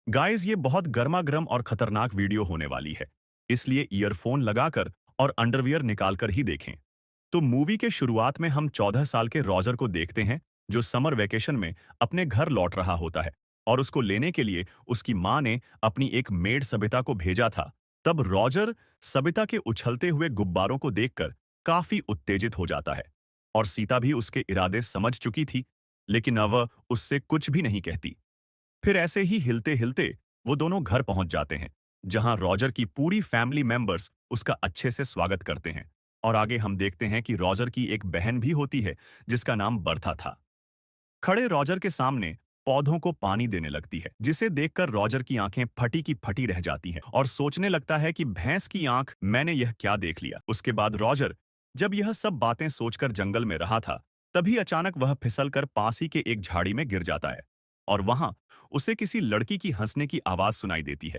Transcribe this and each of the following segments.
Guys, ये बहुत गर्मा-गर्म और खतरनाक वीडियो होने वाली है। इसलिए ईयरफोन लगाकर और अंडरवियर निकालकर ही देखें। तो मूवी के शुरुआत में हम 14 साल के रॉजर को देखते हैं, जो समर वेकेशन में अपने घर लौट रहा होता है और उसको लेने के लिए उसकी माँ ने अपनी एक मेड सबिता को भेजा था। तब रॉजर सबिता के उछलते हुए गुब्बारों को देखकर काफी उत्तेजित हो जाता है और सीता भी उसके इरादे समझ चुकी थी, लेकिन अब वह उससे कुछ भी नहीं कहती। फिर ऐसे ही हिलते-हिलते वो दोनों घर पहुंच जाते हैं, जहां रॉजर की पूरी फैमिली मेंबर्स उसका अच्छे से स्वागत करते हैं। और आगे हम देखते हैं कि रॉजर की एक बहन भी होती है, जिसका नाम बर्था था। खड़े रॉजर के सामने पौधों को पानी देने लगती है, जिसे देखकर रॉजर की आंखें फटी की फटी रह जाती हैं और सोचने लगता है कि भैंस की आंख, मैंने यह क्या देख लिया। उसके बाद रॉजर जब यह सब बातें सोचकर जंगल में रहा था, तभी अचानक वह फिसलकर पास ही के एक झाड़ी में गिर जाता है और वहां उसे किसी लड़की की हंसने की आवाज सुनाई देती है।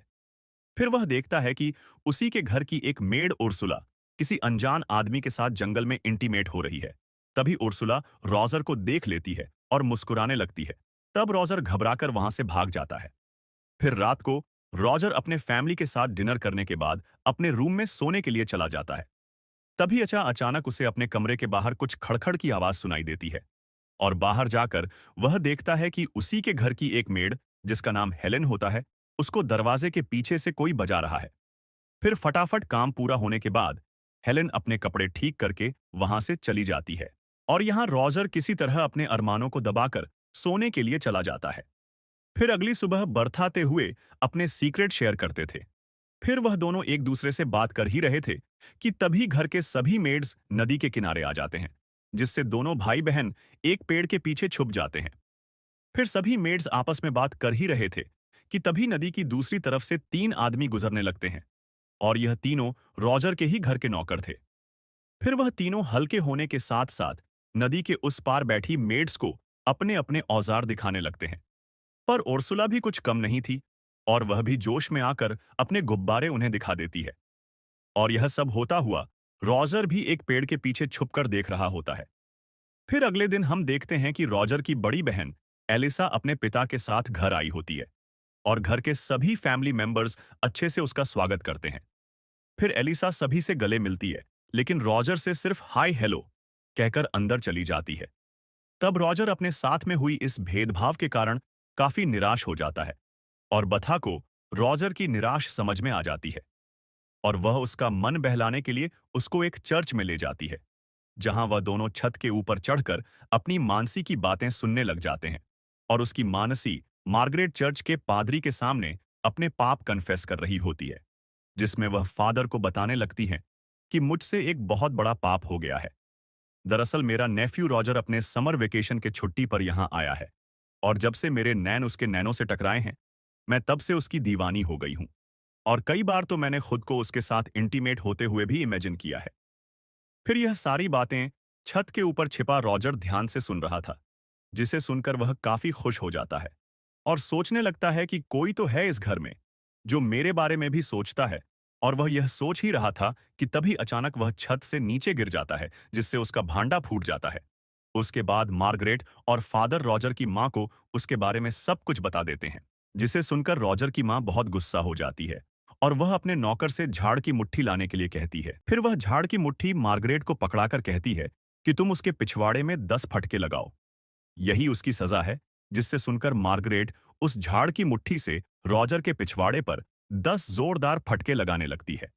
फिर वह देखता है कि उसी के घर की एक मेड उर्सुला किसी अनजान आदमी के साथ जंगल में इंटीमेट हो रही है। तभी उर्सुला रॉजर को देख लेती है और मुस्कुराने लगती है। तब रॉजर घबराकर वहां से भाग जाता है। फिर रात को रॉजर अपने फैमिली के साथ डिनर करने के बाद अपने रूम में सोने के लिए चला जाता है। तभी अचानक उसे अपने कमरे के बाहर कुछ खड़खड़ की आवाज सुनाई देती है और बाहर जाकर वह देखता है कि उसी के घर की एक मेड, जिसका नाम हेलेन होता है, उसको दरवाजे के पीछे से कोई बजा रहा है। फिर फटाफट काम पूरा होने के बाद हेलेन अपने कपड़े ठीक करके वहां से चली जाती है और यहाँ रॉजर किसी तरह अपने अरमानों को दबाकर सोने के लिए चला जाता है। फिर अगली सुबह बरथाते हुए अपने सीक्रेट शेयर करते थे। फिर वह दोनों एक दूसरे से बात कर ही रहे थे कि तभी घर के सभी मेड्स नदी के किनारे आ जाते हैं, जिससे दोनों भाई बहन एक पेड़ के पीछे छुप जाते हैं। फिर सभी मेड्स आपस में बात कर ही रहे थे कि तभी नदी की दूसरी तरफ से 3 आदमी गुजरने लगते हैं और यह तीनों रॉजर के ही घर के नौकर थे। फिर वह तीनों हल्के होने के साथ साथ नदी के उस पार बैठी मेड्स को अपने अपने औजार दिखाने लगते हैं। पर उर्सुला भी कुछ कम नहीं थी और वह भी जोश में आकर अपने गुब्बारे उन्हें दिखा देती है। और यह सब होता हुआ रॉजर भी एक पेड़ के पीछे छुपकर देख रहा होता है। फिर अगले दिन हम देखते हैं कि रॉजर की बड़ी बहन एलिसा अपने पिता के साथ घर आई होती है और घर के सभी फैमिली मेंबर्स अच्छे से उसका स्वागत करते हैं। फिर एलिसा सभी से गले मिलती है, लेकिन रॉजर से सिर्फ हाय हेलो कहकर अंदर चली जाती है। तब रॉजर अपने साथ में हुई इस भेदभाव के कारण काफी निराश हो जाता है और बथा को रॉजर की निराश समझ में आ जाती है और वह उसका मन बहलाने के लिए उसको एक चर्च में ले जाती है, जहां वह दोनों छत के ऊपर चढ़कर अपनी मानसी की बातें सुनने लग जाते हैं और उसकी मानसी मार्गरेट चर्च के पादरी के सामने अपने पाप कन्फेस कर रही होती है, जिसमें वह फादर को बताने लगती है कि मुझसे एक बहुत बड़ा पाप हो गया है। दरअसल मेरा नेफ्यू रॉजर अपने समर वेकेशन के छुट्टी पर यहाँ आया है और जब से मेरे नैन उसके नैनों से टकराए हैं, मैं तब से उसकी दीवानी हो गई हूँ और कई बार तो मैंने खुद को उसके साथ इंटीमेट होते हुए भी इमेजिन किया है। फिर यह सारी बातें छत के ऊपर छिपा रॉजर ध्यान से सुन रहा था, जिसे सुनकर वह काफी खुश हो जाता है और सोचने लगता है कि कोई तो है इस घर में जो मेरे बारे में भी सोचता है। और वह यह सोच ही रहा था कि तभी अचानक वह छत से नीचे गिर जाता है, जिससे उसका भांडा फूट जाता है। उसके बाद मार्गरेट और फादर रॉजर की माँ को उसके बारे में सब कुछ बता देते हैं, जिसे सुनकर रॉजर की माँ बहुत गुस्सा हो जाती है और वह अपने नौकर से झाड़ की मुट्ठी लाने के लिए कहती है। फिर वह झाड़ की मुट्ठी मार्गरेट को पकड़ाकर कहती है कि तुम उसके पिछवाड़े में 10 फटके लगाओ, यही उसकी सजा है। जिससे सुनकर मार्गरेट उस झाड़ की मुट्ठी से रॉजर के पिछवाड़े पर 10 जोरदार फटके लगाने लगती है।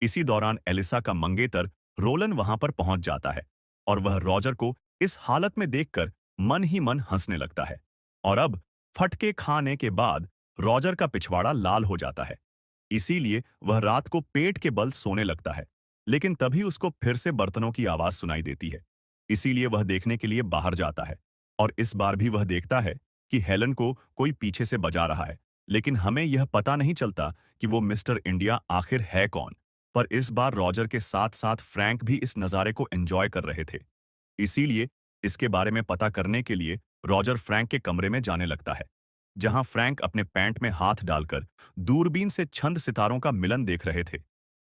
इसी दौरान एलिसा का मंगेतर रोलन वहां पर पहुंच जाता है और वह रॉजर को इस हालत में देखकर मन ही मन हंसने लगता है। और अब फटके खाने के बाद रॉजर का पिछवाड़ा लाल हो जाता है, इसीलिए वह रात को पेट के बल सोने लगता है। लेकिन तभी उसको फिर से बर्तनों की आवाज सुनाई देती है, इसीलिए वह देखने के लिए बाहर जाता है और इस बार भी वह देखता है कि हेलन को कोई पीछे से बजा रहा है। लेकिन हमें यह पता नहीं चलता कि वो मिस्टर इंडिया आखिर है कौन। पर इस बार रॉजर के साथ साथ फ्रैंक भी इस नज़ारे को एंजॉय कर रहे थे, इसीलिए इसके बारे में पता करने के लिए रॉजर फ्रैंक के कमरे में जाने लगता है, जहां फ्रैंक अपने पैंट में हाथ डालकर दूरबीन से छंद सितारों का मिलन देख रहे थे।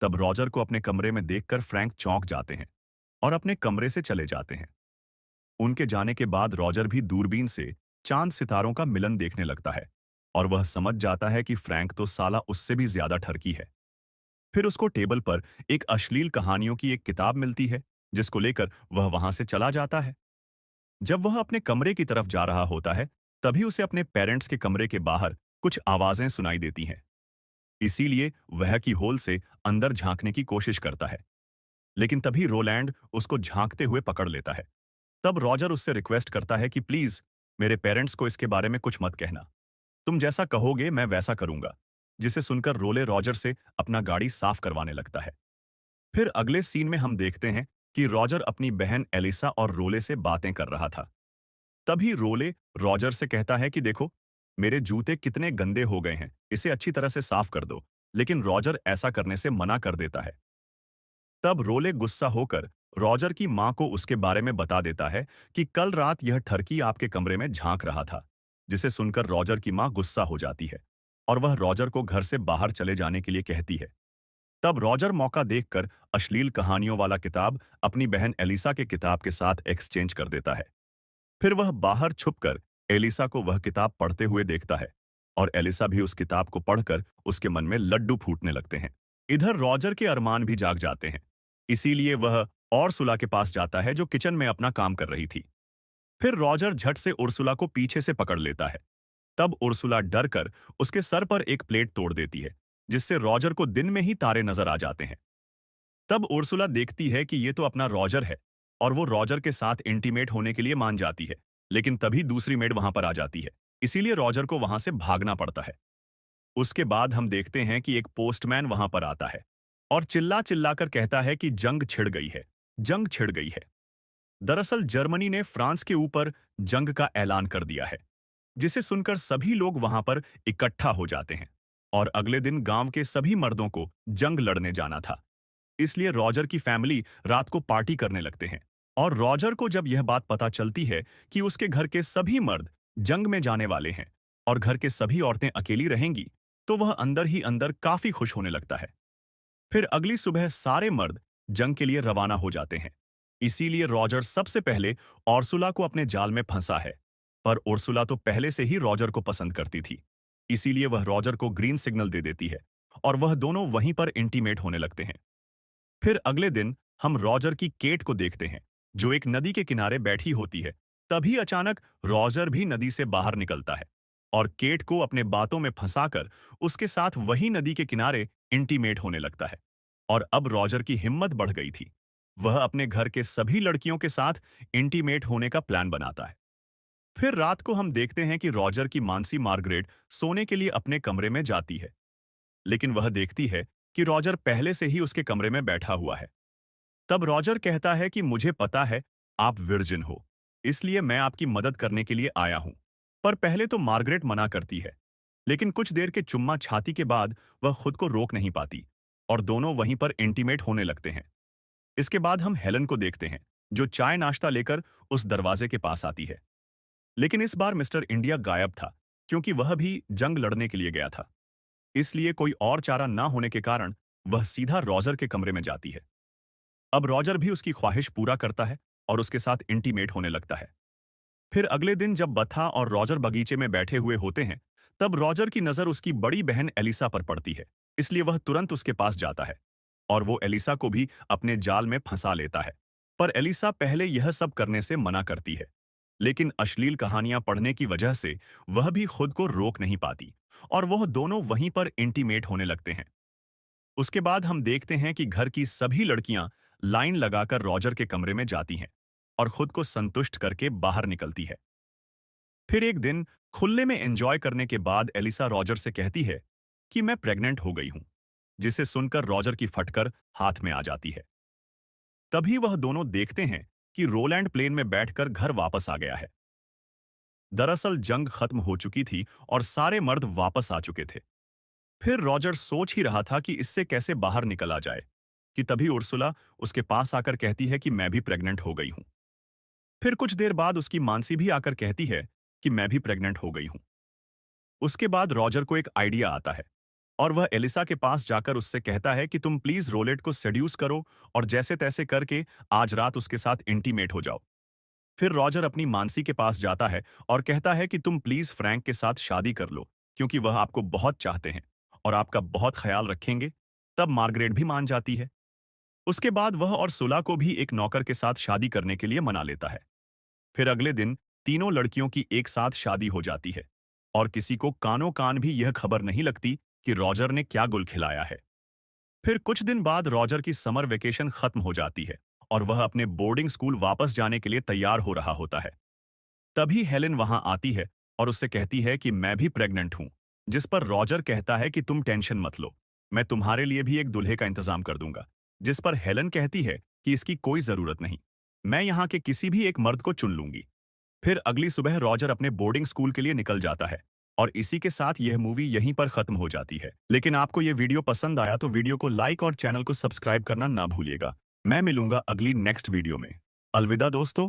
तब रॉजर को अपने कमरे में देखकर फ्रैंक चौंक जाते हैं और अपने कमरे से चले जाते हैं। उनके जाने के बाद रॉजर भी दूरबीन से चांद सितारों का मिलन देखने लगता है और वह समझ जाता है कि फ्रैंक तो साला उससे भी ज्यादा ठरकी है। फिर उसको टेबल पर एक अश्लील कहानियों की एक किताब मिलती है, जिसको लेकर वह वहां से चला जाता है। जब वह अपने कमरे की तरफ जा रहा होता है, तभी उसे अपने पेरेंट्स के कमरे के बाहर कुछ आवाजें सुनाई देती हैं। इसीलिए वह की होल से अंदर झांकने की कोशिश करता है, लेकिन तभी रोलैंड उसको झांकते हुए पकड़ लेता है। तब रॉजर उससे रिक्वेस्ट करता है कि प्लीज मेरे पेरेंट्स को इसके बारे में कुछ मत कहना। तुम जैसा कहोगे मैं वैसा करूंगा। जिसे सुनकर रोले रॉजर से अपना गाड़ी साफ करवाने लगता है। फिर अगले सीन में हम देखते हैं कि रॉजर अपनी बहन एलिसा और रोले से बातें कर रहा था। तभी रोले रॉजर से कहता है कि देखो, मेरे जूते कितने गंदे हो गए हैं, इसे अच्छी तरह से साफ कर दो। लेकिन रॉजर ऐसा करने से मना कर देता है। तब रोले गुस्सा होकर रॉजर की मां को उसके बारे में बता देता है कि कल रात यह ठरकी आपके कमरे में झांक रहा था। जिसे सुनकर रॉजर की मां गुस्सा हो जाती है और वह रॉजर को घर से बाहर चले जाने के लिए कहती है। तब रॉजर मौका देखकर अश्लील कहानियों वाला किताब अपनी बहन एलिसा के किताब के साथ एक्सचेंज कर देता है। फिर वह बाहर छुपकर एलिसा को वह किताब पढ़ते हुए देखता है और एलिसा भी उस किताब को पढ़कर उसके मन में लड्डू फूटने लगते हैं। इधर रॉजर के अरमान भी जाग जाते हैं। इसीलिए वह उर्सुला के पास जाता है जो किचन में अपना काम कर रही थी। फिर रॉजर झट से उर्सुला को पीछे से पकड़ लेता है। तब उर्सुला डर कर उसके सर पर एक प्लेट तोड़ देती है, जिससे रॉजर को दिन में ही तारे नजर आ जाते हैं। तब उर्सुला देखती है कि ये तो अपना रॉजर है और वो रॉजर के साथ इंटीमेट होने के लिए मान जाती है। लेकिन तभी दूसरी मेड वहां पर आ जाती है। इसीलिए रॉजर को वहां से भागना पड़ता है। उसके बाद हम देखते हैं कि एक पोस्टमैन वहां पर आता है और चिल्ला चिल्लाकर कहता है कि जंग छिड़ गई है, जंग छिड़ गई है। दरअसल जर्मनी ने फ्रांस के ऊपर जंग का ऐलान कर दिया है, जिसे सुनकर सभी लोग वहां पर इकट्ठा हो जाते हैं और अगले दिन गांव के सभी मर्दों को जंग लड़ने जाना था। इसलिए रॉजर की फैमिली रात को पार्टी करने लगते हैं और रॉजर को जब यह बात पता चलती है कि उसके घर के सभी मर्द जंग में जाने वाले हैं और घर के सभी औरतें अकेली रहेंगी, तो वह अंदर ही अंदर काफी खुश होने लगता है। फिर अगली सुबह सारे मर्द जंग के लिए रवाना हो जाते हैं। इसीलिए रॉजर सबसे पहले उर्सुला को अपने जाल में फंसा है। पर उर्सुला तो पहले से ही रॉजर को पसंद करती थी। इसीलिए वह रॉजर को ग्रीन सिग्नल दे देती है और वह दोनों वहीं पर इंटीमेट होने लगते हैं। फिर अगले दिन हम रॉजर की केट को देखते हैं, जो एक नदी के किनारे बैठी होती है। तभी अचानक रॉजर भी नदी से बाहर निकलता है और केट को अपने बातों में फंसाकर उसके साथ वही नदी के किनारे इंटीमेट होने लगता है। और अब रॉजर की हिम्मत बढ़ गई थी। वह अपने घर के सभी लड़कियों के साथ इंटीमेट होने का प्लान बनाता है। फिर रात को हम देखते हैं कि रॉजर की मानसी मार्गरेट सोने के लिए अपने कमरे में जाती है, लेकिन वह देखती है कि रॉजर पहले से ही उसके कमरे में बैठा हुआ है। तब रॉजर कहता है कि मुझे पता है आप विर्जिन हो, इसलिए मैं आपकी मदद करने के लिए आया हूं। पर पहले तो मार्गरेट मना करती है, लेकिन कुछ देर के चुम्मा छाती के बाद वह खुद को रोक नहीं पाती और दोनों वहीं पर इंटीमेट होने लगते हैं। इसके बाद हम हेलन को देखते हैं, जो चाय नाश्ता लेकर उस दरवाजे के पास आती है। लेकिन इस बार मिस्टर इंडिया गायब था, क्योंकि वह भी जंग लड़ने के लिए गया था। इसलिए कोई और चारा ना होने के कारण वह सीधा रॉजर के कमरे में जाती है। अब रॉजर भी उसकी ख्वाहिश पूरा करता है और उसके साथ इंटीमेट होने लगता है। फिर अगले दिन जब बथा और रॉजर बगीचे में बैठे हुए होते हैं, तब रॉजर की नजर उसकी बड़ी बहन एलिसा पर पड़ती है। इसलिए वह तुरंत उसके पास जाता है और वो एलिसा को भी अपने जाल में फंसा लेता है। पर एलिसा पहले यह सब करने से मना करती है, लेकिन अश्लील कहानियां पढ़ने की वजह से वह भी खुद को रोक नहीं पाती और वह दोनों वहीं पर इंटीमेट होने लगते हैं। उसके बाद हम देखते हैं कि घर की सभी लड़कियां लाइन लगाकर रॉजर के कमरे में जाती हैं और खुद को संतुष्ट करके बाहर निकलती है। फिर एक दिन खुले में एंजॉय करने के बाद एलिसा रॉजर से कहती है कि मैं प्रेग्नेंट हो गई हूं, जिसे सुनकर रॉजर की फटकर हाथ में आ जाती है। तभी वह दोनों देखते हैं कि रोलैंड प्लेन में बैठकर घर वापस आ गया है। दरअसल जंग खत्म हो चुकी थी और सारे मर्द वापस आ चुके थे। फिर रॉजर सोच ही रहा था कि इससे कैसे बाहर निकला जाए कि तभी उर्सुला उसके पास आकर कहती है कि मैं भी प्रेग्नेंट हो गई हूं। फिर कुछ देर बाद उसकी मानसी भी आकर कहती है कि मैं भी प्रेग्नेंट हो गई हूं। उसके बाद रॉजर को एक आइडिया आता है और वह एलिसा के पास जाकर उससे कहता है कि तुम प्लीज रोलेट को सेड्यूस करो और जैसे तैसे करके आज रात उसके साथ इंटीमेट हो जाओ। फिर रॉजर अपनी मानसी के पास जाता है और कहता है कि तुम प्लीज फ्रैंक के साथ शादी कर लो, क्योंकि वह आपको बहुत चाहते हैं और आपका बहुत ख्याल रखेंगे। तब मार्गरेट भी मान जाती है। उसके बाद वह और सुला को भी एक नौकर के साथ शादी करने के लिए मना लेता है। फिर अगले दिन तीनों लड़कियों की एक साथ शादी हो जाती है और किसी को कानों कान भी यह खबर नहीं लगती कि रॉजर ने क्या गुल खिलाया है। फिर कुछ दिन बाद रॉजर की समर वेकेशन खत्म हो जाती है और वह अपने बोर्डिंग स्कूल वापस जाने के लिए तैयार हो रहा होता है। तभी हेलेन वहां आती है और उससे कहती है कि मैं भी प्रेग्नेंट हूं, जिस पर रॉजर कहता है कि तुम टेंशन मत लो, मैं तुम्हारे लिए भी एक दूल्हे का इंतजाम कर दूंगा। जिस पर हेलेन कहती है कि इसकी कोई जरूरत नहीं, मैं यहाँ के किसी भी एक मर्द को चुन लूंगी। फिर अगली सुबह रॉजर अपने बोर्डिंग स्कूल के लिए निकल जाता है और इसी के साथ यह मूवी यहीं पर खत्म हो जाती है। लेकिन आपको यह वीडियो पसंद आया तो वीडियो को लाइक और चैनल को सब्सक्राइब करना ना भूलिएगा। मैं मिलूंगा अगली नेक्स्ट वीडियो में। अलविदा दोस्तों।